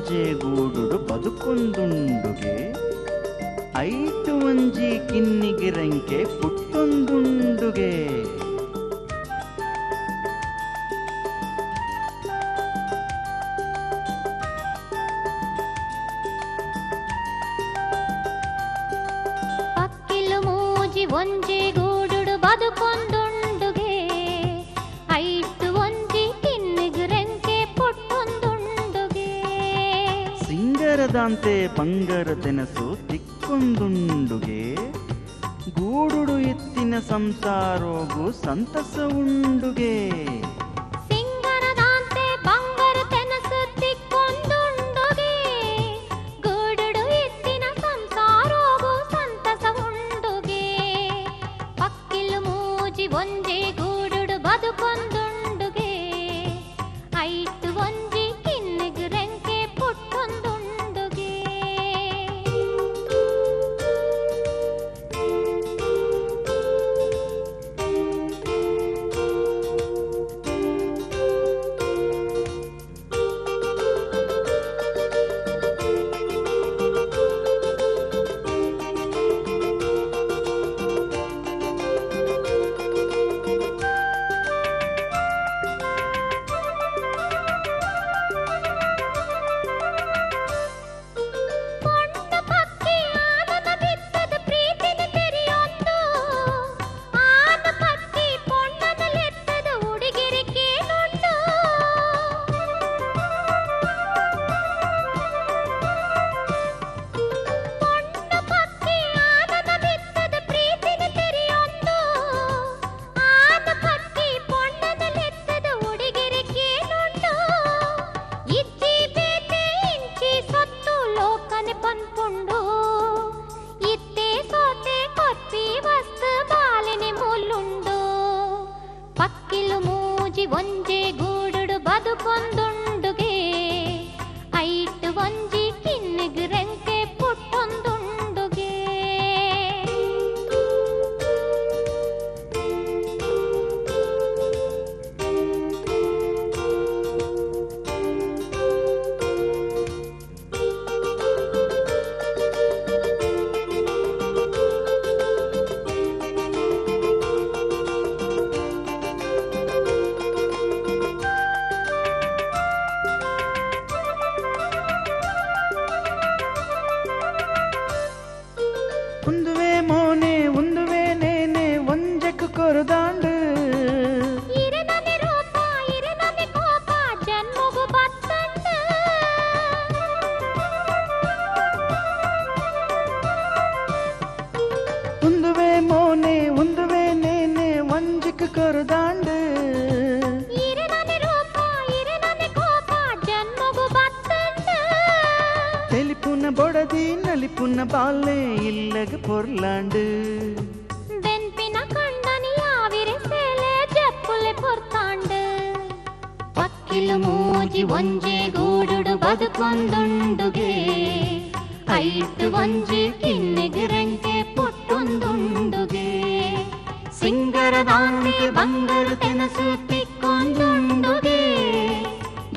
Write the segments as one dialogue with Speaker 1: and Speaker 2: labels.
Speaker 1: ಒಂಜೆ ಗೂಡುಡು ಬದುಕೊಂದುಂಡುಗೆ ಐಟು ಒಂಜಿ ಕಿನ್ನಿಗಿರಂಕೆ ಪುಟ್ಟೊಂದುಂಡುಗೆ
Speaker 2: ಪಕ್ಕಿಲು ಮೂಜಿ ಒಂಜೆ ಗೂಡುಡು ಬದುಕೊಂದುಂಡುಗೆ ಐಟು ಒಂಜಿ ಕಿನ್ನಿಗಿರಂಕೆ ಪುಟ್ಟೊಂದುಂಡುಗೆ
Speaker 1: ಸಿಂಗರದಂತೆ ಬಂಗರ ತೆನಸು ತಿಕ್ಕೊಂದುಂಡುಗೆ ಗೂಡುಡು ಎತ್ತಿನ ಸಂಸಾರೋಗು ಸಂತಸ ಉಂಡುಗೆ
Speaker 2: ಸಿಂಗರದಂತೆ ಬಂಗರ ತೆನಸು ತಿಕ್ಕೊಂದುಂಡುಗೆ ಗೂಡುಡು ಎತ್ತಿನ ಸಂಸಾರೋಗು ಸಂತಸ ಉಂಡುಗೆ ಪಕ್ಕಿಲು ಮೂಜಿ ಒಂಜೆ ಗೂಡುಡು ಬದುಕೊಂದುಂಡುಗೆ ಐಟು ಒಂಜಿ ಕಿನ್ನಿಗಿರಂಕೆ ಪುಟ್ಟೊಂದುಂಡುಗೆ ಪೊಣ್ಣ ಪಕ್ಕಿ ಆನನ ಬಿತ್ತದ ಪ್ರೀತಿನ ತೆರೆಯೊಂದು ಆನ ಪಕ್ಕಿ ಪೊಣ್ಣನಲೆತ್ತದ ಹುಡುಗಿರಿ ಕೇಳುಂಡು ಪೊಣ್ಣ ಪಕ್ಕಿ ಆನನ ಬಿತ್ತದ ಪ್ರೀತಿನ ತೆರೆಯೊಂದು ಆನ ಪಕ್ಕಿ ಪೊಣ್ಣನಲೆತ್ತದ ಹುಡುಗಿರಿ ಕೇಳುಂಡು ಇಜ್ಜಿ ಬೇತೆ ಇಂಚಿ ಸೊತ್ತು ಲೋಕನೆ ಪನ್ಪುಂಡು ಇತ್ತೆ ಸೋತೆ ಕೊತ್ತಿ ವಸ್ತು ಬಾಲಿನಿ ಮುಲ್ಲುಂಡು ಪಕ್ಕಿಲು ಮೂಜಿ ಒಂಜೆ ಗೂಡುಡು ಬದುಕೊಂದುಂಡುಗೆ ಐಟು ಒಂಜಿ ಕಿನ್ನಿಗಿರಂಕೆ ಪುಟ್ಟೊಂದುಂಡುಗೆ
Speaker 1: ಉಂದುವೆ ಮೋನೆ ಉಂದುವೆ ನೇನೆ ಒಂಜಕ್ಕು ಕೊರದಾಂಡು
Speaker 2: ಇರನನೆ ರೂಪ ಇರನನೆ ಕೋಪ ಜನ್ಮಗು ಬತ್ತಂಡು
Speaker 1: ಉಂದುವೆ ಮೋನೆ ಉಂದುವೆ ನೇನೆ ಒಂಜಕ್ಕು ಕೊರದಾಂಡು
Speaker 2: ಇರನನೆ ರೂಪ ಇರನನೆ ಕೋಪ ಜನ್ಮಗು ಬತ್ತಂಡು
Speaker 1: தெளிப்புன பொடதி நலிப்புன பாலே இல்லகு பொருளாண்டு
Speaker 2: ಬೆನ್ಪಿನ ಕಣ್ಣನಿ ಆವಿರೆ ಸೇಲೆ ಜಪ್ಪುಲೆ ಪೊರ್ತಾಂಡು ಪಕ್ಕಿಲು ಮೂಜಿ ಒಂಜೆ ಗೂಡುಡು ಬದುಕೊಂದುಂಡುಗೆ ಐಟು ಒಂಜಿ ಕಿನ್ನಿಗಿರಂಕೆ ಪುಟ್ಟೊಂದುಂಡುಗೆ ಸಿಂಗರದಾಂತೆ ಬಂಗರು ತೆನಸು ತಿಕ್ಕೊಂದುಂಡುಗೆ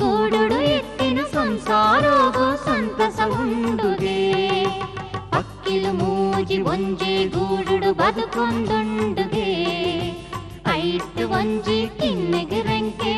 Speaker 2: ಗೂಡುಡು ಎತ್ತಿನ ಸಂಸಾರೋಗು ಸಂತಸ ಉಂಡುಗೆ ಪಕ್ಕಿಲು ಮೂಜಿ ಒಂಜೆ ಗೂಡುಡು ಬದುಕೊಂದುಂಡುಗೆ ಐಟು ಒಂಜಿ ಕಿನ್ನಿಗಿರಂಕೆ